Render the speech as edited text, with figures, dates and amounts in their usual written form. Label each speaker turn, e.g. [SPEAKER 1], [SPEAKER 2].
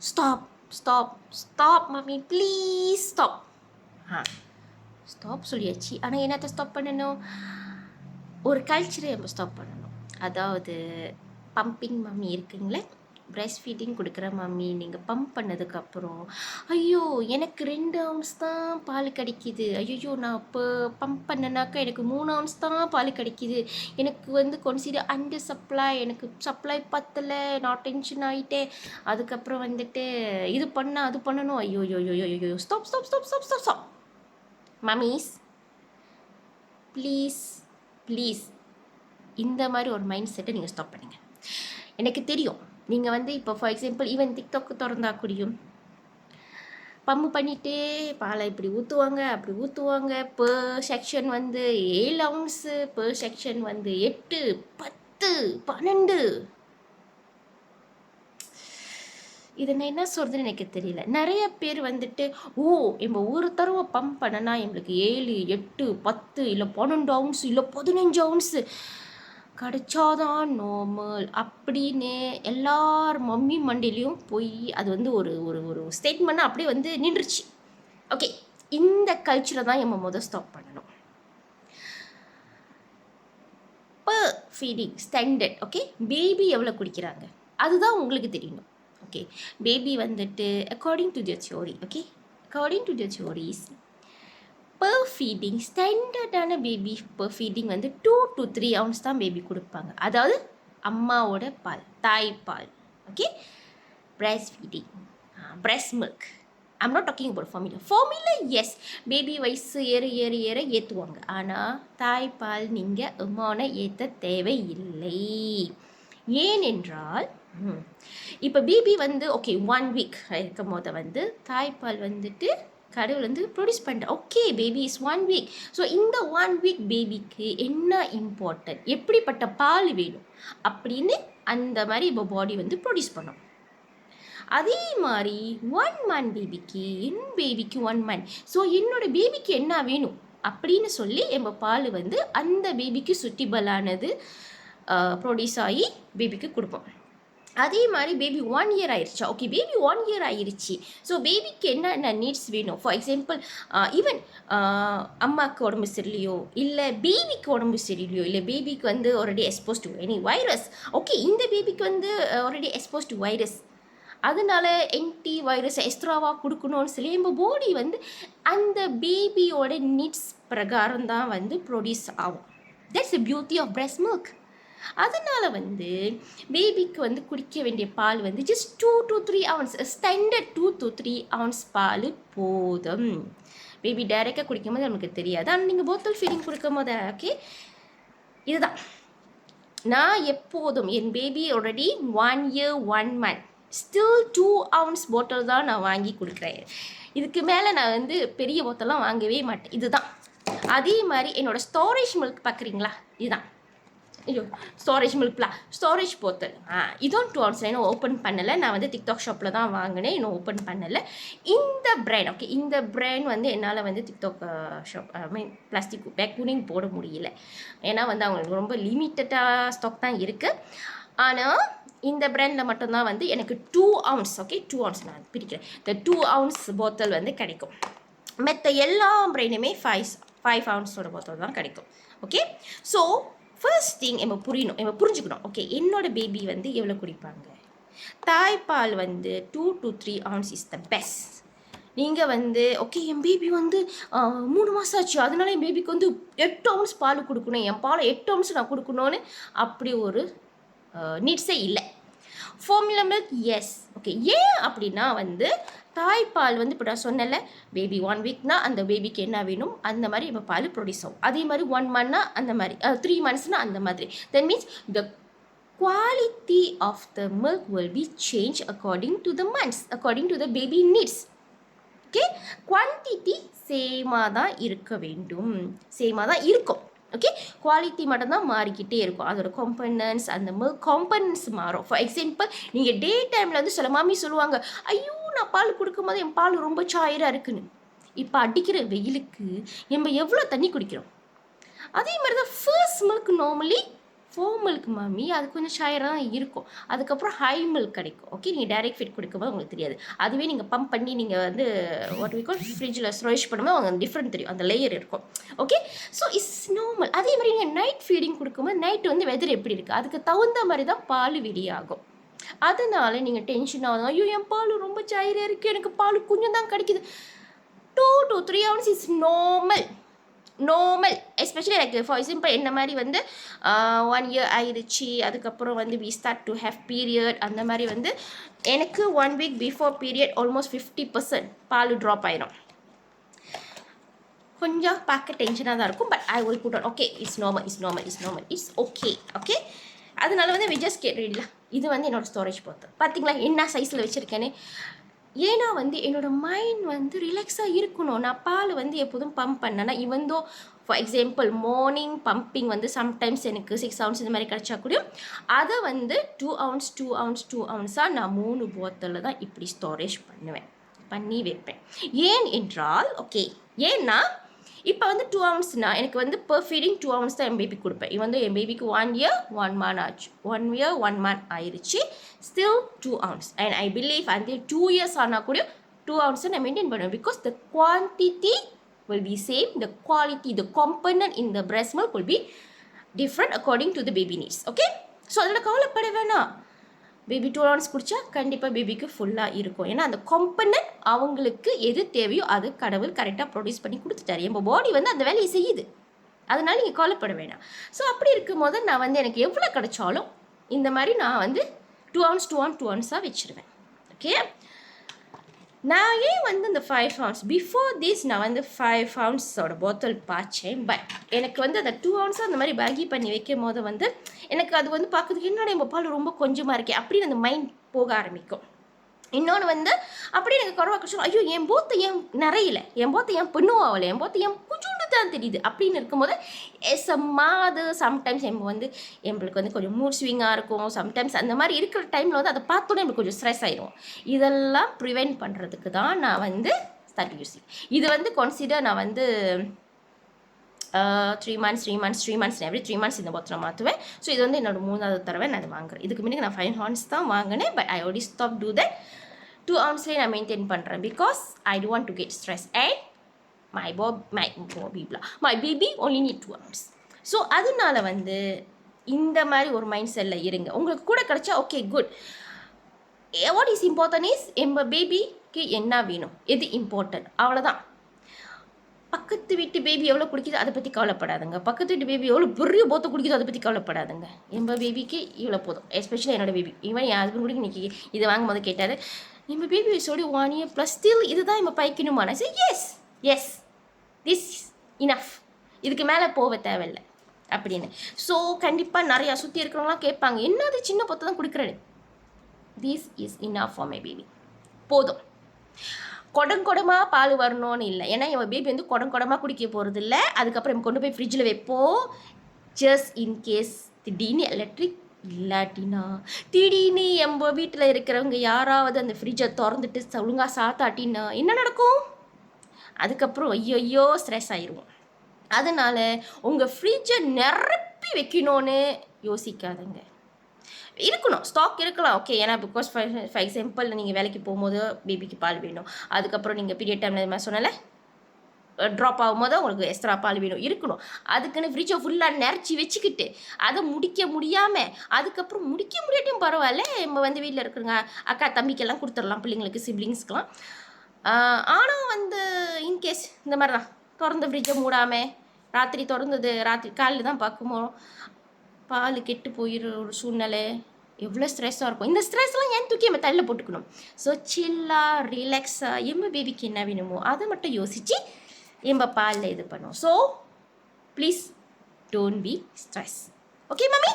[SPEAKER 1] Stop stop stop mummy please stop. Stop சொல்லியாச்சு. ஆனால் என்னத்தை ஸ்டாப் பண்ணணும்? ஒரு கல்ச்சரை நம்ம ஸ்டாப் பண்ணணும். அதாவது பம்பிங் மம்மி இருக்குங்களே, பிரெஸ்ட் ஃபீடிங் கொடுக்குற மம்மி, நீங்கள் பம்ப் பண்ணதுக்கப்புறம் ஐயோ எனக்கு 2 ounce தான் பால் கிடைக்கிது, ஐயோ நான் இப்போ பம்ப் பண்ணனாக்கா எனக்கு 3 ounce தான் பால் கிடைக்கிது, எனக்கு கன்சிடர் அண்டர் சப்ளை, எனக்கு சப்ளை பத்தலை, நான் டென்ஷன் ஆகிட்டேன், அதுக்கப்புறம் இது பண்ண அது பண்ணணும், ஐயோ ஐயோ stop stop stop stop stop stop mummy's please please. இந்த மாதிரி ஒரு மைண்ட் செட்டை நீங்கள் ஸ்டாப் பண்ணுங்கள். எனக்கு தெரியும் நீங்கள் இப்போ ஃபார் எக்ஸாம்பிள் ஈவன் டிக்டாக் திறந்தா கூடியும் பம்பு பண்ணிகிட்டே பாலை இப்படி ஊற்றுவாங்க அப்படி ஊற்றுவாங்க. Per section 7 ounce, per section 8, 10, 12. இதை நான் என்ன சொல்கிறதுன்னு எனக்கு தெரியல. நிறைய பேர் நம்ம ஒரு தடவை பம்ப் பண்ணனா எங்களுக்கு 7, 8, 10 இல்லை 12 ounce இல்லை 15 ounce கிடைச்சாதான் நார்மல் அப்படின்னு எல்லார் மம்மி மண்டிலையும் போய் அது ஒரு ஒரு ஒரு ஸ்டேட்மெண்ட்டாக அப்படியே நின்றுச்சு. ஓகே, இந்த கல்ச்சரை தான் நம்ம ஸ்டாப் பண்ணணும். Per feeding standard. Okay, baby எவ்வளோ குடிக்கிறாங்க அதுதான் உங்களுக்கு தெரியணும். Okay, baby according to their theory, okay, according to their theories per feeding ஸ்டாண்டர்டான baby per feeding 2 to 3 ounce தான் பேபி கொடுப்பாங்க. அதாவது அம்மாவோட பால், தாய்ப்பால். Okay, breast feeding, breast milk. I'm not talking about formula. Yes, baby வயசு ஏற ஏற்றுவாங்க. ஆனால் தாய்ப்பால் நீங்கள் அம்மாவை ஏற்ற தேவையில்லை. ஏனென்றால் இப்போ பேபி ஓகே 1 week இருக்கும் போது தாய்ப்பால் கடவுள் ப்ரொடியூஸ் பண்ணுற. Okay, baby is 1 week. So இந்த 1 week பேபிக்கு என்ன இம்பார்ட்டன்ட், எப்படிப்பட்ட பால் வேணும் அப்படின்னு அந்த மாதிரி இப்போ பாடி ப்ரொடியூஸ் பண்ணும். அதே மாதிரி 1 month பேபிக்கு, என் பேபிக்கு 1 month, ஸோ என்னோட பேபிக்கு என்ன வேணும் அப்படின்னு சொல்லி நம்ம பால் அந்த பேபிக்கு சுட்டிபலானது ப்ரொடியூஸ் ஆகி பேபிக்கு கொடுப்போம். அதே மாதிரி பேபி 1 year ஆயிடுச்சா, ஓகே பேபி 1 year ஆயிடுச்சு, ஸோ பேபிக்கு என்ன நீட்ஸ் வேணும். ஃபார் எக்ஸாம்பிள் அம்மாவுக்கு உடம்பு சரியில்லையோ, இல்லை பேபிக்கு உடம்பு சரியில்லையோ, இல்லை பேபிக்கு already expose to any virus. Okay, இந்த பேபிக்கு ஆல்ரெடி எக்ஸ்போஸ் டு வைரஸ், அதனால ஆன்டி வைரஸ் எக்ஸ்ட்ராவாக கொடுக்கணும்னு சொல்லி நம்ம பாடி அந்த பேபியோட நீட்ஸ் பிரகாரம் தான் ப்ரொடியூஸ் ஆகும். That's the beauty of breast milk. அதனால் பேபிக்கு குடிக்க வேண்டிய பால் just 2 to 3 ounce, standard 2 to 3 ounce பால் போதும். பேபி டைரெக்டாக குடிக்கும் போது நமக்கு தெரியாது, ஆனால் நீங்கள் போத்தல் ஃபீடிங் கொடுக்கும் போது ஓகே. இதுதான் நான் எப்போதும் என் baby already 1 year 1 month still 2 ounce bottle தான் நான் வாங்கி கொடுக்குறேன். இதுக்கு மேலே நான் பெரிய போத்தலாம் வாங்கவே மாட்டேன். இதுதான். அதே மாதிரி என்னோடய ஸ்டோரேஜ் மில்க் பார்க்குறீங்களா, இதுதான். ஐயோ, ஸ்டோரேஜ் மில்க்லாம், ஸ்டோரேஜ் போத்தல் இதுவும் 2 ounce. இன்னும் ஓப்பன் பண்ணலை, நான் டிக்டாக் ஷாப்பில் தான் வாங்கினேன், இன்னும் ஓப்பன் பண்ணலை. இந்த பிராண்ட் ஓகே, இந்த பிராண்ட் என்னால் TikTok shop plastic bag cooling போட முடியல. ஏன்னா அவங்களுக்கு ரொம்ப லிமிட்டடாக ஸ்டாக் தான் இருக்குது. ஆனால் இந்த பிராண்டில் மட்டும்தான் எனக்கு 2 ounce, ஓகே 2 ounce நான் பிரிக்கிறேன், இந்த 2 ounce போத்தல் கிடைக்கும். மற்ற எல்லா பிராண்டுமே 5 ounceோட போத்தல் தான் கிடைக்கும். ஓகே, ஸோ ஃபர்ஸ்ட் திங் நம்ம புரிஞ்சுக்கணும். ஓகே, என்னோட பேபி எவ்வளோ குடிப்பாங்க. தாய்ப்பால் 2 to 3 ounce is the best. நீங்கள் ஓகே என் பேபி 3 மாதம் ஆச்சு, அதனால என் பேபிக்கு 8 ounce பால் கொடுக்கணும், என் பாலை 8 ounce நான் கொடுக்கணும்னு அப்படி ஒரு நீட்ஸே இல்லை. Formula milk yes, okay. ஏன் அப்படின்னா தாய்ப்பால் இப்போ நான் சொன்னல, பேபி 1 weekனா அந்த பேபிக்கு என்ன வேணும் அந்த மாதிரி இப்போ பால் ப்ரொடியூஸ் ஆகும். அதே மாதிரி 1 monthனா அந்த மாதிரி, 3 monthsனா அந்த மாதிரி. That means the quality of the milk will be change according to the months, according to the baby needs. Okay, quantity சேமாக தான் இருக்க வேண்டும், சேமாக தான் இருக்கும். ஓகே, குவாலிட்டி மட்டும்தான் மாறிக்கிட்டே இருக்கும், அதோட காம்பனன்ட்ஸ், அந்த மில்க் காம்பனன்ட்ஸ் மாறும். ஃபார் எக்ஸாம்பிள் நீங்கள் டே டைமில் சில மாமி சொல்லுவாங்க, ஐயோ நான் பால் கொடுக்கும்போது என் பால் ரொம்ப சாயராக இருக்குன்னு. இப்போ அடிக்கிற வெயிலுக்கு நம்ம எவ்வளோ தண்ணி குடிக்கிறோம். அதே மாதிரி தான் first milk normally 4 milk mummy அது கொஞ்சம் ஷயராக தான் இருக்கும். அதுக்கப்புறம் ஹை மில்க் கிடைக்கும். ஓகே, நீங்கள் டைரக்ட் ஃபீட் கொடுக்கும்போது உங்களுக்கு தெரியாது. அதுவே நீங்கள் பம்ப் பண்ணி நீங்கள் வந்து வாட் வி கால் ஃப்ரிட்ஜில் ஸ்டோரேஜ் பண்ணும்போது அவங்க டிஃப்ரெண்ட் தெரியும், அந்த லேயர் இருக்கும். Okay, so it's normal. அதே மாதிரி நீங்கள் நைட் ஃபீடிங் கொடுக்கும்போது நைட்டு வந்து வெதர் எப்படி இருக்குது அதுக்கு தகுந்த மாதிரி தான் பால் வெளியாகும். அதனால நீங்கள் டென்ஷன் ஆகும், ஐயோ என் பால் ரொம்ப ஷயராக இருக்குது, எனக்கு பால் கொஞ்சம் தான் கிடைக்குது. 2 to 3 hours is normal. Especially எனக்கு ஃபார் எக்ஸாம்பிள் என்ன மாதிரி வந்து 1 year ஆயிடுச்சு, அதுக்கப்புறம் வந்து we start to have period. அந்த மாதிரி வந்து எனக்கு 1 week பிஃபோர் பீரியட் ஆல்மோஸ்ட் 50% பால் ட்ராப் ஆயிடும். கொஞ்சம் பார்க்க டென்ஷனாக தான் இருக்கும். But I will put on okay, it's normal, it's okay. அதனால வந்து வி ஜஸ்ட் கெட் ரெடில. இது வந்து என்னோடய ஸ்டோரேஜ் பொறுத்து. பார்த்தீங்களா என்ன சைஸில் வச்சுருக்கேன்னு. ஏன்னா வந்து என்னோடய மைண்ட் வந்து ரிலாக்ஸாக இருக்கணும். நான் பால் வந்து எப்போதும் பம்ப் பண்ணேன்னா இவந்தோ ஃபார் எக்ஸாம்பிள் மார்னிங் பம்பிங் வந்து சம்டைம்ஸ் எனக்கு 6 ounce இந்த மாதிரி கிடச்சா கூட அதை வந்து 2 ounce நான் 3 போத்தலில் தான் இப்படி ஸ்டோரேஜ் பண்ணி வைப்பேன். ஏன் என்றால் ஏன்னா இப்போ வந்து 2 ounceனா எனக்கு வந்து பெர் ஃபீடிங் 2 ounce தான் என் பேபிக்கு கொடுப்பேன். இவன் வந்து என் பேபிக்கு 1 year 1 month ஆச்சு. 1 year 1 month ஆயிடுச்சு. Still 2 ounce. And I believe until 2 years ஆனால் கூட 2 ounce நான் மெயின்டைன் பண்ணுவேன். Because the quantity will be same, the quality, the component in the breast milk will be different according to the baby needs. Okay, so அதில் கவலைப்பட வேணாம். Baby 2 ounce குடித்தா கண்டிப்பாக பேபிக்கு ஃபுல்லாக இருக்கும். ஏன்னா அந்த காம்பனன்ட் அவங்களுக்கு எது தேவையோ அது கடவுள் கரெக்டாக ப்ரொடியூஸ் பண்ணி கொடுத்துட்டாரு. நம்ம பாடி வந்து அந்த வேலையை செய்யுது. அதனால நீங்கள் கவலைப்பட வேணாம். ஸோ அப்படி இருக்கும் போது நான் வந்து எனக்கு எவ்வளோ கிடைச்சாலும் இந்த மாதிரி நான் வந்து 2 ounce வச்சுருவேன். ஓகே, நான் ஏன் வந்து இந்த 5 ounce பிஃபோர் திஸ் நான் வந்து 5 ounceோட பாட்டில் பாய்ச்சேன். பட் எனக்கு வந்து அந்த 2 ounce அந்த மாதிரி பேகி பண்ணி வைக்கும் போது வந்து எனக்கு அது வந்து பார்க்குறதுக்கு என்னோட எங்கள் பால் ரொம்ப கொஞ்சமாக இருக்கே அப்படின்னு அந்த மைண்ட் போக ஆரம்பிக்கும். இன்னொன்று வந்து அப்படி எனக்கு குறவா கஷ்டம், ஐயோ என் போத்தை ஏன் நிறையில, என் போத்தை ஏன் பெண்ணுவாகலை, என் போத்தை ஏன் கொஞ்சோண்டு தான் தெரியுது அப்படின்னு இருக்கும்போது சம்டைம்ஸ் வந்து எங்களுக்கு வந்து கொஞ்சம் மூட் ஸ்விங்காக இருக்கும். சம்டைம்ஸ் அந்த மாதிரி இருக்கிற டைமில் வந்து அதை பார்த்தோன்னே எனக்கு கொஞ்சம் ஸ்ட்ரெஸ் ஆகிடும். இதெல்லாம் ப்ரிவெண்ட் பண்ணுறதுக்கு தான் நான் வந்து ஸ்டார்ட் யூஸிங். இது வந்து கன்சிடர் நான் வந்து 3 months எவ்ரி 3 months இந்த பாத்திரம் மாற்றுவேன். ஸோ இது வந்து என்னோட 3வது தடவை நான் வாங்குறேன். இதுக்கு முன்னாடி நான் 5 ounce தான் வாங்கினேன். But I already stop do that. 2 ounceலேயே நான் மெயின்டைன் பண்ணுறேன். Because I don't want to get stress and my baby only need 2 ounce. So அதனால வந்து இந்த மாதிரி ஒரு மைண்ட் செட்டில் இருங்க. உங்களுக்கு கூட கிடைச்சா okay good. What is important is எங்கள் பேபிக்கு என்ன வேணும், எது இம்பார்ட்டன்ட், அவ்வளோதான். பக்கத்து வீட்டு பேபி எவ்வளோ குடிக்குதோ அதை பற்றி கவலைப்படாதுங்க. பக்கத்து வீட்டு பேபி எவ்வளோ பெரிய போத்தை குடிக்குதோ அதை பற்றி கவலைப்படாதுங்க. எங்கள் பேபிக்கு இவ்வளோ போதும். எஸ்பெஷலி என்னோட பேபி. ஈவன் என் ஹஸ்பண்ட் கூட இன்றைக்கி இதை வாங்கும் போது கேட்டார், எங்கள் பேபி சொல்லி 1 year + ஸ்டில் இதுதான் நம்ம பைக்கணுமா? நான் சரி எஸ் திஸ் இனஃப், இதுக்கு மேலே போக தேவையில்லை அப்படின்னு. ஸோ கண்டிப்பாக நிறையா சுற்றி இருக்கிறவங்களாம் கேட்பாங்க, என்னது சின்ன போத்தை தான் குடிக்கிறேன். This is enough for my baby. போதும். குடமாக பால் வரணும்னு இல்லை. ஏன்னா என் பேபி வந்து குடமாக குடிக்க போகிறது இல்லை. அதுக்கப்புறம் கொண்டு போய் ஃப்ரிட்ஜில் வைப்போம். ஜஸ்ட் இன்கேஸ் திடீர்னு எலக்ட்ரிக் இல்லாட்டினா திடீர்னு எம்ப வீட்டில் இருக்கிறவங்க யாராவது அந்த ஃப்ரிட்ஜை திறந்துட்டு ஒழுங்காக சாத்தாட்டின்னா என்ன நடக்கும்? அதுக்கப்புறம் ஐயோ ஸ்ட்ரெஸ் ஆயிடுவோம். அதனால் உங்கள் ஃப்ரிட்ஜை நிரப்பி வைக்கணும்னு யோசிக்காதுங்க. இருக்கணும், ஸ்டாக் இருக்கலாம். ஓகே, ஏன்னா பிகாஸ் ஃபார் எக்ஸாம்பிள் நீங்கள் வேலைக்கு போகும்போது பேபிக்கு பால் வேணும். அதுக்கப்புறம் நீங்கள் பீரியட் டைமில் இது மாதிரி சொன்னால ட்ராப் ஆகும்போது உங்களுக்கு எக்ஸ்ட்ரா பால் வேணும், இருக்கணும். அதுக்குன்னு ஃப்ரிட்ஜை ஃபுல்லாக நிறச்சி வச்சுக்கிட்டு அதை முடிக்க முடியாமல் அதுக்கப்புறம் முடிக்க முடியாட்டியும் பரவாயில்ல, நம்ம வந்து வீட்டில் இருக்கிறங்க அக்கா தம்பிக்கெல்லாம் கொடுத்துடலாம், பிள்ளைங்களுக்கு சிப்ளிங்ஸ்க்கெலாம். ஆனால் வந்து இன்கேஸ் இந்த மாதிரி தான் திறந்த ஃப்ரிட்ஜை மூடாமல் ராத்திரி காலையில் தான் பார்க்கும்போது பால் கெட்டு போயிடுற ஒரு சூழ்நிலை எவ்வளோ ஸ்ட்ரெஸ்ஸாக இருக்கும். இந்த ஸ்ட்ரெஸ்லாம் ஏன் தூக்கி நம்ம தலையில் போட்டுக்கணும். ஸோ சில்லாக ரிலாக்ஸாக எம்ப பேபிக்கு என்ன வேணுமோ அதை மட்டும் யோசித்து எம்ப பாலில் இது பண்ணும். So please don't be stress. Okay mummy?